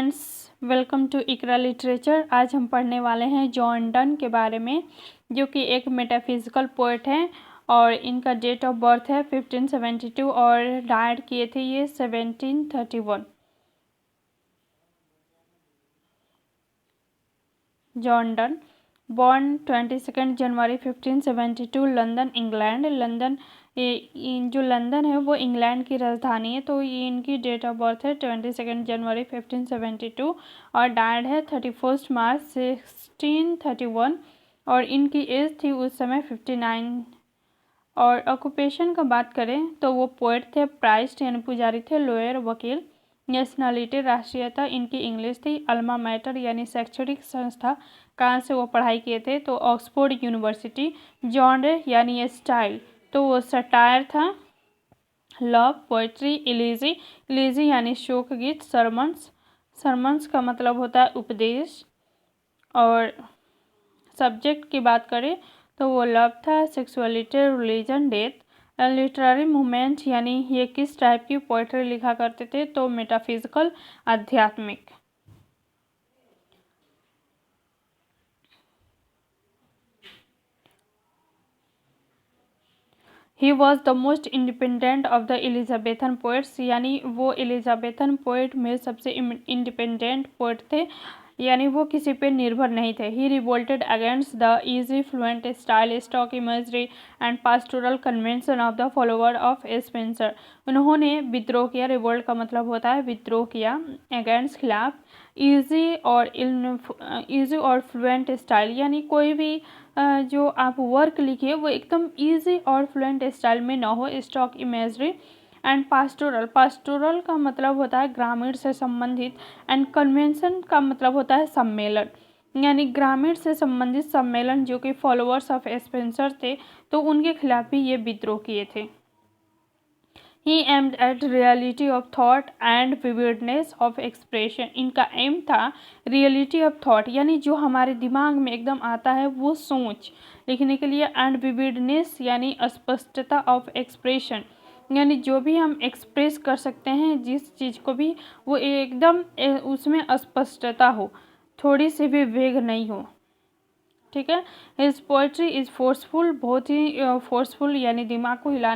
Friends, welcome to Iqra literature. आज हम पढ़ने वाले हैं जॉन डन के बारे में, जो कि एक मेटाफिजिकल पोएट हैं और इनका डेट ऑफ बर्थ है 1572 और डायड किए थे ये 1731। जॉन डन बॉर्न 22 जनवरी 1572 लंदन इंग्लैंड। जो लंदन है वो इंग्लैंड की राजधानी है, तो ये इनकी डेट ऑफ बर्थ है 22 जनवरी 1572 और डायड है 31 मार्च 1631 और इनकी एज थी उस समय 59। और ऑक्यूपेशन का बात करें तो वो पोएट थे, प्राइस्ट यानी पुजारी थे, लॉयर वकील। नेशनलिटी राष्ट्रीयता इनकी इंग्लिश थी। अल्मा मैटर यानी शैक्षणिक संस्था कहाँ से वो पढ़ाई किए थे तो ऑक्सफोर्ड यूनिवर्सिटी। जॉनर यानी ये स्टाइल तो वो सटायर था। लव पोइट्री इलीजी यानी शोक गीत। सरमन्स का मतलब होता है उपदेश। और सब्जेक्ट की बात करें तो वो लव था, sexuality, religion, death. Literary movement यानी ये किस टाइप की पोइट्री लिखा करते थे तो मेटाफिजिकल, आध्यात्मिक। He was the most independent of the Elizabethan poets, यानी वो एलिजाबेथन पोइट में सबसे इंडिपेंडेंट पोइट थे, यानी वो किसी पे निर्भर नहीं थे। He revolted against the easy fluent style, stock imagery and pastoral convention of the follower of Spenser. उन्होंने विद्रोह किया। रिवोल्ट का मतलब होता है विद्रोह किया, अगेंस्ट खिलाफ। इजी और फ्लुएंट स्टाइल यानी कोई भी जो आप वर्क लिखिए वो एकदम इजी और फ्लुएंट स्टाइल में ना हो। स्टॉक इमेजरी एंड पास्टोरल का मतलब होता है ग्रामीण से संबंधित एंड कन्वेंशन का मतलब होता है सम्मेलन, यानी ग्रामीण से संबंधित सम्मेलन जो कि फॉलोअर्स ऑफ स्पेंसर थे तो उनके खिलाफ भी ये विद्रोह किए थे। He aimed at reality of thought and vividness of expression. इनका एम था रियलिटी ऑफ थॉट यानी जो हमारे दिमाग में एकदम आता है वो सोच लिखने के लिए, एंड विविडनेस यानी स्पष्टता ऑफ एक्सप्रेशन यानी जो भी हम एक्सप्रेस कर सकते हैं जिस चीज़ को भी वो एकदम उसमें स्पष्टता हो, थोड़ी सी भी वेग नहीं हो। ठीक है। हिज पोएट्री इज फोर्सफुल, बहुत ही फोर्सफुल यानी दिमाग को हिला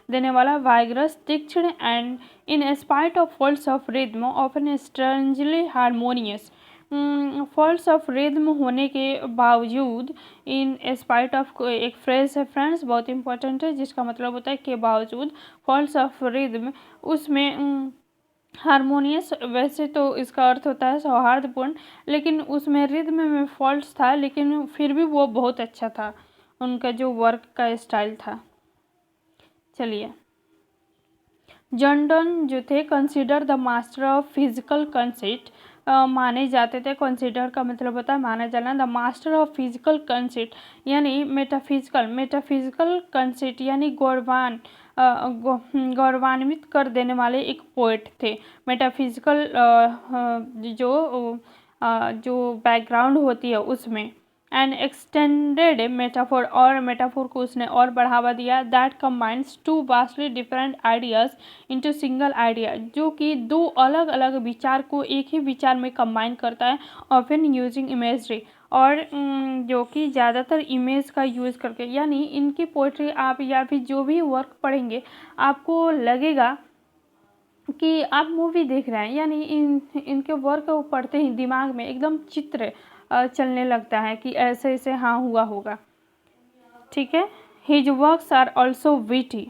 देने वाला, वाइग्रस, तीक्ष्ण, and in spite of faults of rhythm often strangely harmonious. Faults of rhythm होने के बावजूद, इन स्पाइट ऑफ एक फ्रेज है फ्रेंड्स, बहुत इंपॉर्टेंट है, जिसका मतलब होता है के बावजूद। फॉल्ट्स ऑफ रिद्म उसमें हारमोनियस, वैसे तो इसका अर्थ होता है सौहार्दपूर्ण, लेकिन उसमें रिद्म में फॉल्ट्स था, लेकिन फिर भी वो बहुत अच्छा था, उनका जो वर्क का स्टाइल था। चलिए, जॉन डन जो थे consider the master of physical concept, माने जाते थे। कंसीडर का मतलब होता है माना जाना। The master of physical concept यानी मेटाफिजिकल कंसेप्ट यानी गौरवान्वित कर देने वाले एक पोएट थे। मेटाफिजिकल जो बैकग्राउंड होती है उसमें एंड एक्सटेंडेड मेटाफोर, और मेटाफोर को उसने और बढ़ावा दिया। That combines two vastly different ideas into single idea, जो कि दो अलग अलग विचार को एक ही विचार में कंबाइन करता है। ऑफन यूजिंग इमेजरी, और जो कि ज़्यादातर इमेज का यूज़ करके, यानी इनकी पोइट्री आप या फिर जो भी वर्क पढ़ेंगे आपको लगेगा कि आप मूवी देख रहे हैं, यानी इनके वर्क को पढ़ते ही दिमाग में एकदम चित्र चलने लगता है कि ऐसे ऐसे हाँ हुआ होगा। ठीक है। His works are also witty,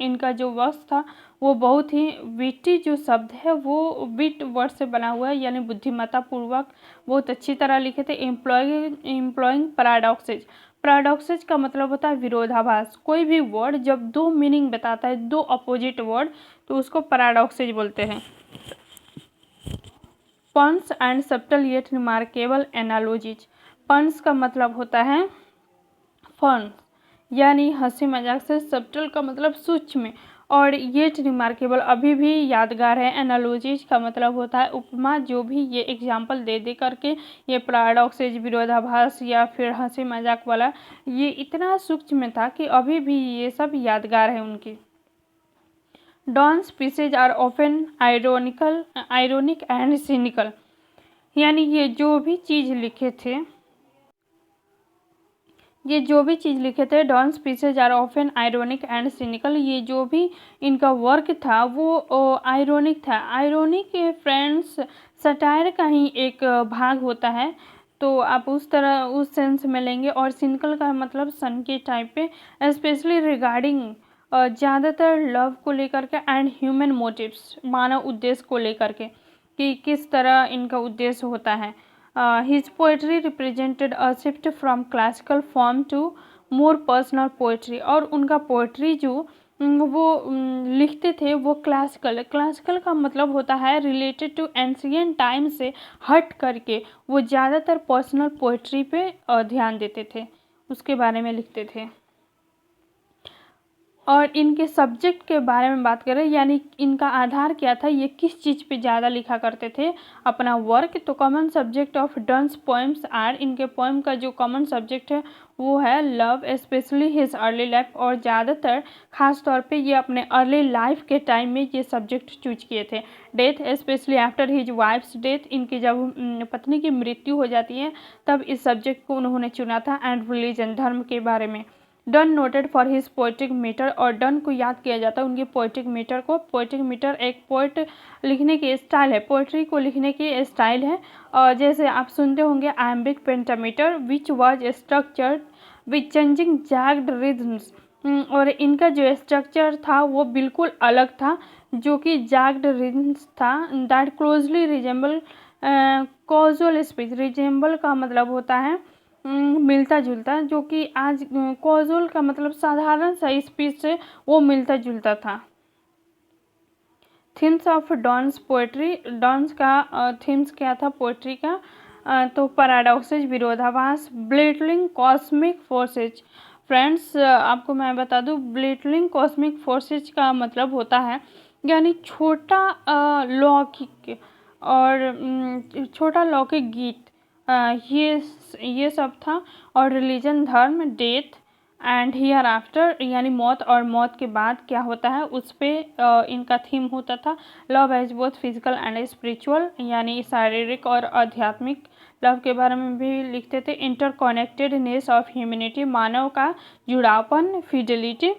इनका जो वर्क था वो बहुत ही विटी, जो शब्द है वो विट वर्ड से बना हुआ है, यानी बुद्धिमत्ता पूर्वक बहुत अच्छी तरह लिखे थे। एम्प्लॉइंग पैराडॉक्सेज का मतलब होता है विरोधाभास। कोई भी वर्ड जब दो मीनिंग बताता है, दो अपोजिट वर्ड, तो उसको पैराडॉक्सेज बोलते हैं। Puns and subtle yet remarkable analogies. Puns का मतलब होता है फन यानी हंसी मजाक से, सब्टल का मतलब सूक्ष्म, और येट रिमार्केबल अभी भी यादगार है। एनालॉजीज का मतलब होता है उपमा, जो भी ये एग्जाम्पल दे दे करके ये पैराडॉक्सेज, विरोधाभास या फिर हंसी मजाक वाला, ये इतना सूक्ष्म था कि अभी भी ये सब यादगार है उनकी। Donne's pieces are often ironic and cynical. यानी ये जो भी चीज़ लिखे थे Donne's pieces are often ironic and cynical, ये जो भी इनका वर्क था वो आयरोनिक था। आयरोनिक फ्रेंड्स सटायर का ही एक भाग होता है, तो आप उस तरह उस सेंस में लेंगे। और सिनिकल का मतलब सन के टाइप पे, स्पेशली रिगार्डिंग ज़्यादातर लव को लेकर के एंड ह्यूमन मोटिव्स, मानव उद्देश्य को लेकर के कि किस तरह इनका उद्देश्य होता है। His poetry represented a shift from classical form to more personal poetry. और उनका पोएट्री जो वो लिखते थे वो क्लासिकल का मतलब होता है रिलेटेड टू एंशियंट टाइम से हट करके वो ज़्यादातर पर्सनल पोएट्री पे ध्यान देते थे, उसके बारे में लिखते थे। और इनके सब्जेक्ट के बारे में बात करें, यानी इनका आधार क्या था, ये किस चीज़ पे ज़्यादा लिखा करते थे अपना वर्क, तो common subject of Donne's poems are, इनके पोएम का जो कॉमन सब्जेक्ट है वो है love, specially his early life. और ज़्यादातर खास तौर पे ये अपने अर्ली लाइफ के टाइम में ये सब्जेक्ट चूज किए थे। Death, specially after his wives death, इनकी जब पत्नी की मृत्यु हो जाती है तब इस सब्जेक्ट को उन्होंने चुना था। एंड रिलीजन, धर्म के बारे में। Donne noted for his poetic metre, और डन को याद किया जाता है उनके पोएटिक मीटर को। पोएटिक मीटर एक पोएट लिखने की स्टाइल है, पोएट्री को लिखने की स्टाइल है। और जैसे आप सुनते होंगे iambic pentameter which was structured with changing jagged rhythms, और इनका जो स्ट्रक्चर था वो बिल्कुल अलग था, जो कि जैग्ड रिदम्स था। That closely resemble casual speech, resemble का मतलब होता है मिलता जुलता, जो कि आज कॉजुअल का मतलब साधारण सा स्पीच से वो मिलता जुलता था। Themes of Donne's poetry, Donne's का थीम्स क्या था पोएट्री का, तो पैराडॉक्सेज, विरोधाभास, ब्लिटलिंग कॉस्मिक फोर्सेज। फ्रेंड्स आपको मैं बता दूं ब्लिटलिंग कॉस्मिक फोर्सेज का मतलब होता है यानी छोटा लौकिक और छोटा लौकिक गीत, ये सब था। और रिलीजन, धर्म, डेथ एंड हियर आफ्टर, यानी मौत और मौत के बाद क्या होता है उस पर इनका थीम होता था। Love as both physical and spiritual, यानी शारीरिक और आध्यात्मिक लव के बारे में भी लिखते थे। इंटरकनेक्टेडनेस ऑफ ह्यूमैनिटी, मानव का जुड़ावपन। फिडेलिटी,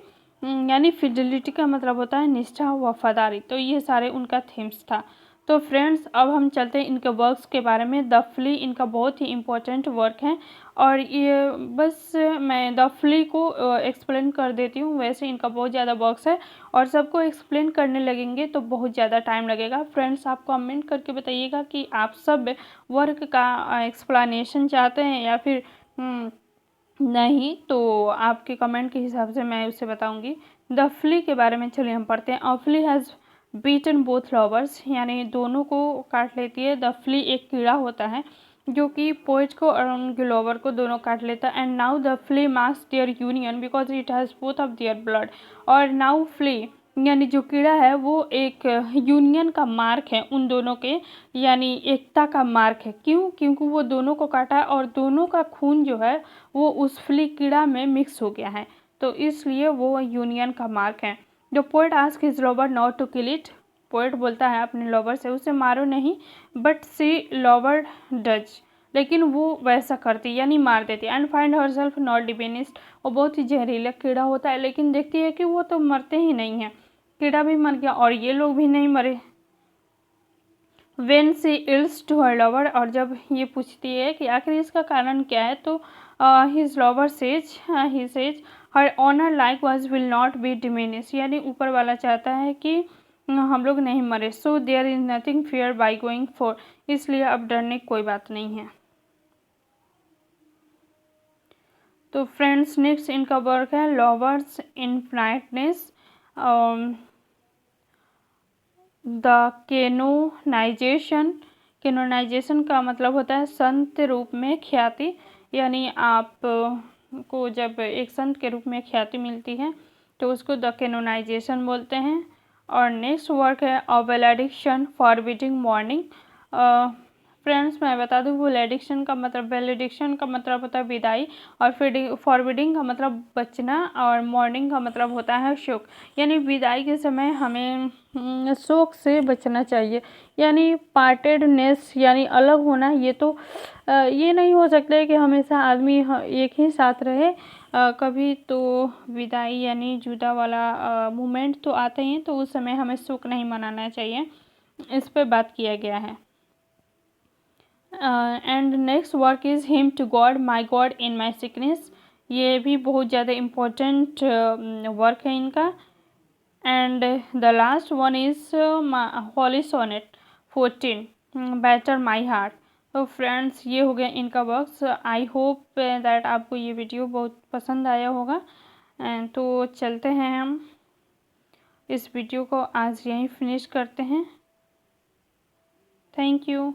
यानी फिडेलिटी का मतलब होता है निष्ठा, वफादारी। तो ये सारे उनका थीम्स था। तो फ्रेंड्स अब हम चलते हैं इनके वर्क्स के बारे में। द फ्ली इनका बहुत ही इम्पोर्टेंट वर्क है, और ये बस मैं द फ्ली को एक्सप्लेन कर देती हूँ। वैसे इनका बहुत ज़्यादा वर्क्स है और सबको एक्सप्लेन करने लगेंगे तो बहुत ज़्यादा टाइम लगेगा। फ्रेंड्स आप कमेंट करके बताइएगा कि आप सब वर्क का एक्सप्लेनेशन चाहते हैं या फिर नहीं, तो आपके कमेंट के हिसाब से मैं उसे बताऊँगी। द फ्ली के बारे में चलिए हम पढ़ते हैं। A flea has beaten both lovers, यानी दोनों को काट लेती है। द फ्ली एक कीड़ा होता है जो कि पोएट को और उनके लवर को दोनों काट लेता है। And now the flea marks their union because it has both of their blood. और नाउ फ्ली यानी जो कीड़ा है वो एक यूनियन का मार्क है उन दोनों के, यानी एकता का मार्क है। क्यों? क्योंकि वो दोनों को काटा है और दोनों का खून जो है वो उस फ्ली कीड़ा में मिक्स हो गया है, तो इसलिए वो यूनियन का मार्क है। जो poet ask his lover not to kill it, poet बोलता है अपने लवर से उसे मारो नहीं, बट सी लवर डज, लेकिन वो वैसा करती यानी मार देती। And find herself not डिवेनिस्ड, वो बहुत ही जहरीला कीड़ा होता है लेकिन देखती है कि वो तो मरते ही नहीं हैं, कीड़ा भी मर गया और ये लोग भी नहीं मरे। When she ills to her lover, और जब ये पूछती है कि आखिर इसका कारण क्या है, तो his lover says he says her honour like was will not be diminish, यानी ऊपर वाला चाहता है कि हम लोग नहीं मरे। So there is nothing fear by going for, इसलिए अब डरने की कोई बात नहीं है। तो फ्रेंड्स नेक्स्ट इनका वर्क है lovers infiniteness. The canonization, canonization का मतलब होता है संत रूप में ख्याति, यानी आप को जब एक संत के रूप में ख्याति मिलती है तो उसको द कैनोनाइजेशन बोलते हैं। और नेक्स्ट वर्क है अ वेलेडिक्शन फॉरबिडिंग मॉर्निंग। फ्रेंड्स मैं बता दूं, वैलेडिक्शन का मतलब होता है विदाई, और फॉरवर्डिंग का मतलब बचना, और मॉर्निंग का मतलब होता है शोक। यानी विदाई के समय हमें शोक से बचना चाहिए। यानी पार्टेडनेस यानी अलग होना, ये तो ये नहीं हो सकता है कि हमेशा आदमी एक ही साथ रहे। कभी तो विदाई यानी जुदा वाला मोमेंट तो आते हैं, तो उस समय हमें शोक नहीं मनाना चाहिए। इस पे बात किया गया है। And next work is hymn to God my God in my sickness. ये भी बहुत ज़्यादा इम्पोर्टेंट वर्क है इनका। And the last one is holy sonnet 14 batter my heart. तो फ्रेंड्स ये हो गया इनका वर्क्स। आई होप दैट आपको ये वीडियो बहुत पसंद आया होगा। एंड तो चलते हैं हम इस वीडियो को आज यहीं फिनिश करते हैं। Thank you.